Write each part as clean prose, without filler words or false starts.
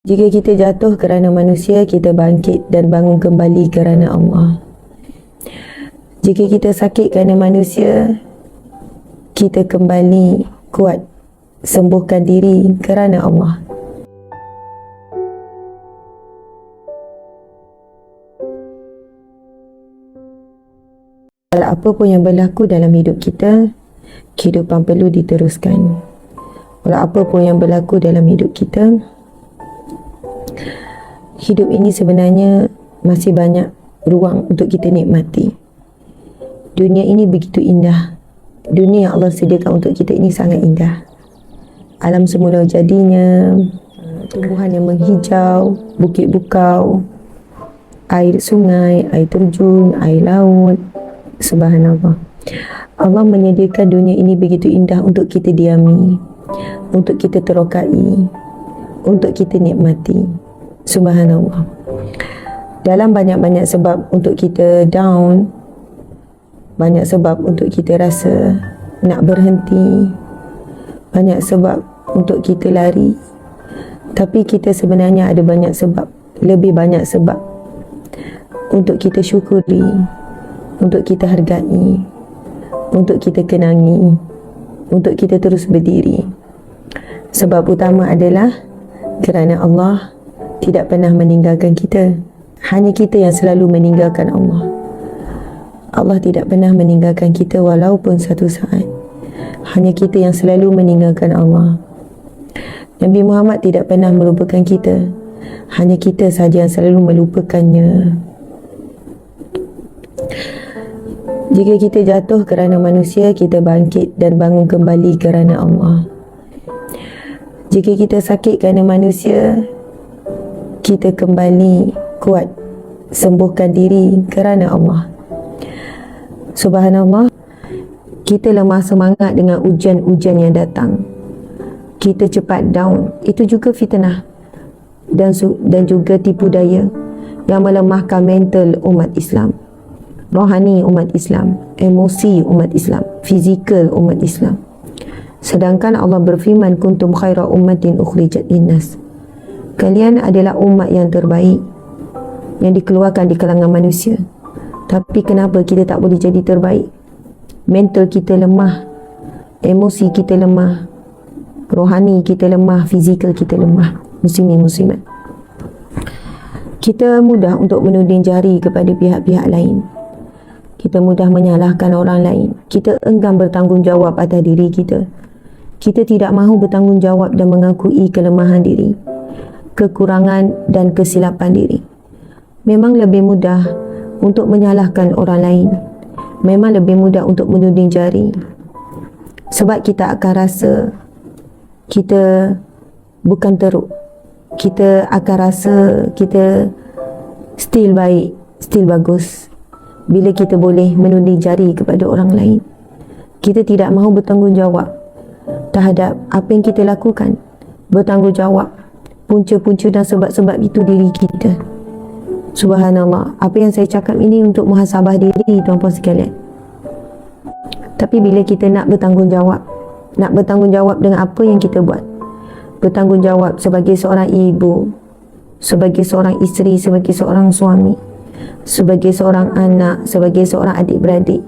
Jika kita jatuh kerana manusia, kita bangkit dan bangun kembali kerana Allah. Jika kita sakit kerana manusia, kita kembali kuat, sembuhkan diri kerana Allah. Walau apa pun yang berlaku dalam hidup kita, kehidupan perlu diteruskan. Walau apa pun yang berlaku dalam hidup kita, hidup ini sebenarnya masih banyak ruang untuk kita nikmati. Dunia ini begitu indah. Dunia yang Allah sediakan untuk kita ini sangat indah. Alam semula jadinya, tumbuhan yang menghijau, bukit bukau, air sungai, air terjun, air laut. Subhanallah. Allah menyediakan dunia ini begitu indah untuk kita diami, untuk kita terokai, untuk kita nikmati. Subhanallah. Dalam banyak-banyak sebab untuk kita down, banyak sebab untuk kita rasa nak berhenti, banyak sebab untuk kita lari, tapi kita sebenarnya ada banyak sebab, lebih banyak sebab untuk kita syukuri, untuk kita hargai, untuk kita kenangi, untuk kita terus berdiri. Sebab utama adalah kerana Allah tidak pernah meninggalkan kita. Hanya kita yang selalu meninggalkan Allah. Allah tidak pernah meninggalkan kita walaupun satu saat. Hanya kita yang selalu meninggalkan Allah. Nabi Muhammad tidak pernah melupakan kita. Hanya kita sahaja yang selalu melupakannya. Jika kita jatuh kerana manusia, kita bangkit dan bangun kembali kerana Allah. Jika kita sakit kerana manusia, kita kembali kuat, sembuhkan diri kerana Allah. Subhanallah. Kita lemah semangat dengan ujian-ujian yang datang. Kita cepat down. Itu juga fitnah dan juga tipu daya yang melemahkan mental umat Islam, rohani umat Islam, emosi umat Islam, fizikal umat Islam. Sedangkan Allah berfirman, kuntum khaira ummatin ukhrijat linnas. Kalian adalah umat yang terbaik yang dikeluarkan di kalangan manusia. Tapi kenapa kita tak boleh jadi terbaik? Mental kita lemah, emosi kita lemah, rohani kita lemah, fizikal kita lemah. Muslimin muslimat, kita mudah untuk menuding jari kepada pihak-pihak lain. Kita mudah menyalahkan orang lain. Kita enggan bertanggungjawab atas diri kita. Kita tidak mahu bertanggungjawab dan mengakui kelemahan diri, kekurangan dan kesilapan diri. Memang lebih mudah untuk menyalahkan orang lain. Memang lebih mudah untuk menuding jari. Sebab kita akan rasa kita bukan teruk. Kita akan rasa kita still baik, still bagus bila kita boleh menuding jari kepada orang lain. Kita tidak mahu bertanggungjawab terhadap apa yang kita lakukan. Bertanggungjawab punca-punca dan sebab-sebab itu diri kita. Subhanallah. Apa yang saya cakap ini untuk muhasabah diri, tuan-puan sekalian. Tapi bila kita nak bertanggungjawab dengan apa yang kita buat, bertanggungjawab sebagai seorang ibu, sebagai seorang isteri, sebagai seorang suami, sebagai seorang anak, sebagai seorang adik-beradik,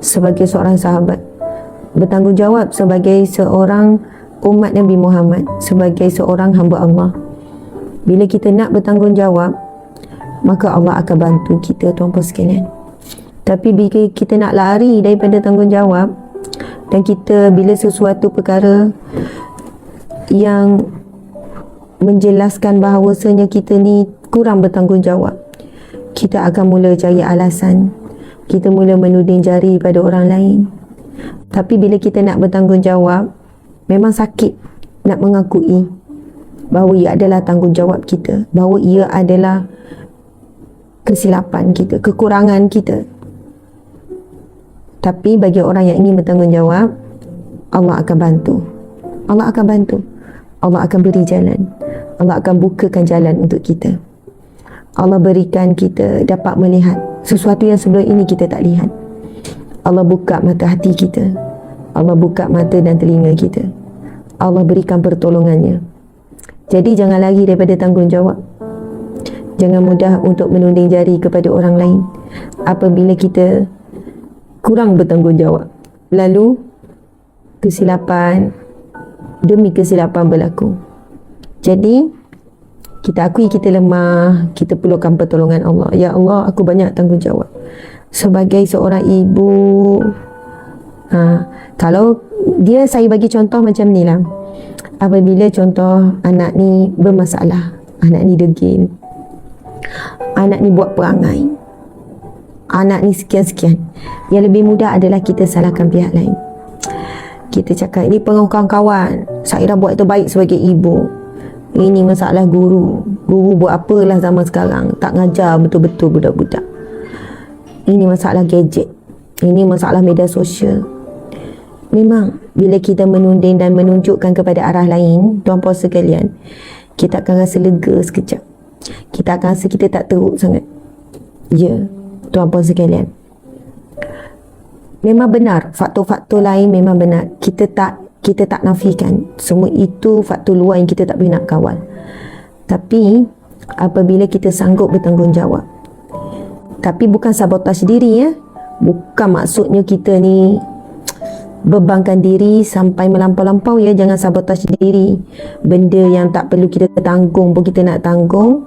sebagai seorang sahabat, bertanggungjawab sebagai seorang umat Nabi Muhammad, sebagai seorang hamba Allah. Bila kita nak bertanggungjawab, maka Allah akan bantu kita, tuan-puan sekalian. Tapi bila kita nak lari daripada tanggungjawab, dan kita bila sesuatu perkara yang menjelaskan bahawasanya kita ni kurang bertanggungjawab, kita akan mula cari alasan, kita mula menuding jari pada orang lain. Tapi bila kita nak bertanggungjawab, memang sakit nak mengakui bahawa ia adalah tanggungjawab kita, bahawa ia adalah kesilapan kita, kekurangan kita. Tapi bagi orang yang ingin bertanggungjawab, Allah akan bantu. Allah akan bantu. Allah akan beri jalan. Allah akan bukakan jalan untuk kita. Allah berikan kita dapat melihat sesuatu yang sebelum ini kita tak lihat. Allah buka mata hati kita. Allah buka mata dan telinga kita. Allah berikan pertolongannya. Jadi jangan lari daripada tanggungjawab. Jangan mudah untuk menunding jari kepada orang lain apabila kita kurang bertanggungjawab. Lalu kesilapan demi kesilapan berlaku. Jadi kita akui kita lemah, kita perlukan pertolongan Allah. Ya Allah, aku banyak tanggungjawab. Sebagai seorang ibu, kalau saya bagi contoh macam ni lah. Apabila contoh anak ni bermasalah, anak ni degil, anak ni buat perangai, anak ni sekian-sekian, yang lebih mudah adalah kita salahkan pihak lain. Kita cakap ini pengaruh kawan-kawan, saya dah buat terbaik sebagai ibu, ini masalah guru buat apalah zaman sekarang, tak ngajar betul-betul budak-budak, ini masalah gadget, ini masalah media sosial. Memang bila kita menunding dan menunjukkan kepada arah lain, tuan-puan sekalian, kita akan rasa lega sekejap, kita akan rasa kita tak teruk sangat. Ya, tuan-puan sekalian, memang benar, faktor-faktor lain memang benar, kita tak nafikan semua itu faktor luar yang kita tak boleh nak kawal. Tapi apabila kita sanggup bertanggungjawab, tapi bukan sabotaj diri, bukan maksudnya kita ni bebankan diri sampai melampau-lampau, jangan sabotaj diri. Benda yang tak perlu kita tanggung pun kita nak tanggung,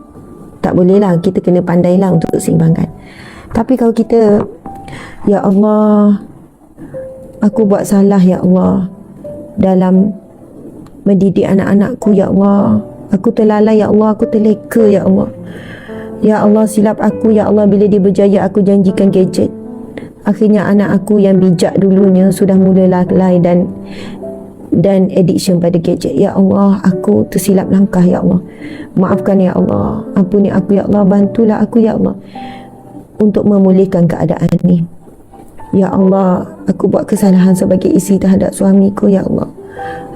tak boleh lah. Kita kena pandailah untuk seimbangkan. Tapi kalau kita, ya Allah, aku buat salah ya Allah dalam mendidik anak-anakku ya Allah, aku terlalai ya Allah, aku terleka ya Allah, ya Allah silap aku ya Allah, bila dia berjaya aku janjikan gadget, akhirnya anak aku yang bijak dulunya sudah mula lalai dan addiction pada gadget. Ya Allah, aku tersilap langkah ya Allah, maafkan ya Allah, ampuni aku ya Allah, bantulah aku ya Allah untuk memulihkan keadaan ni. Ya Allah, aku buat kesalahan sebagai isteri terhadap suamiku ya Allah,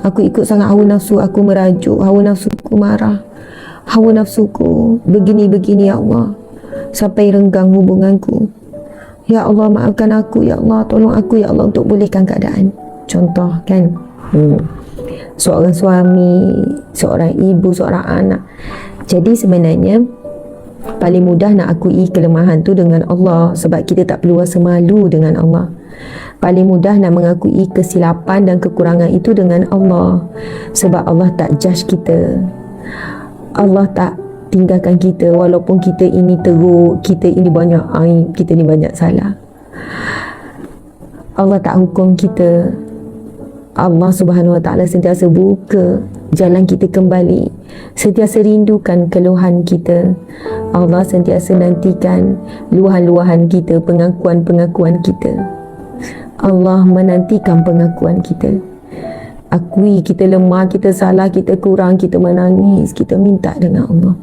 aku ikut sangat hawa nafsu, aku merajuk, hawa nafsuku marah, hawa nafsuku begini-begini ya Allah, sampai renggang hubunganku. Ya Allah, maafkan aku ya Allah, tolong aku ya Allah untuk pulihkan keadaan. Contoh kan, seorang suami, seorang ibu, seorang anak. Jadi sebenarnya paling mudah nak akui kelemahan tu dengan Allah, sebab kita tak perlu rasa malu dengan Allah. Paling mudah nak mengakui kesilapan dan kekurangan itu dengan Allah, sebab Allah tak judge kita, Allah tak tinggalkan kita walaupun kita ini teruk, kita ini banyak aib, kita ini banyak salah. Allah tak hukum kita. Allah Subhanahu Wa Taala sentiasa buka jalan kita kembali, sentiasa rindukan keluhan kita. Allah sentiasa nantikan luahan-luahan kita, pengakuan-pengakuan kita. Allah menantikan pengakuan kita. Akui kita lemah, kita salah, kita kurang, kita menangis, kita minta dengan Allah.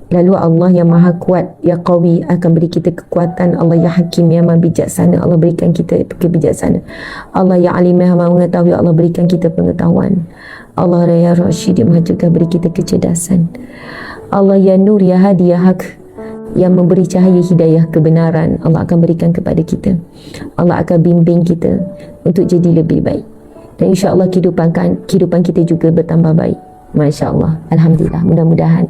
Lalu Allah yang maha kuat, ya qawi, akan beri kita kekuatan. Allah ya hakim, yang maha bijaksana, Allah berikan kita kebijaksanaan. Allah ya alim, yang maha mengetahui, Allah berikan kita pengetahuan. Allah ya rasyid, yang maha cegah, beri kita kecerdasan. Allah ya nur, ya hadi, ya haq, yang memberi cahaya hidayah kebenaran, Allah akan berikan kepada kita. Allah akan bimbing kita untuk jadi lebih baik, dan insya Allah kehidupan kita juga bertambah baik. Masya Allah, Alhamdulillah, mudah-mudahan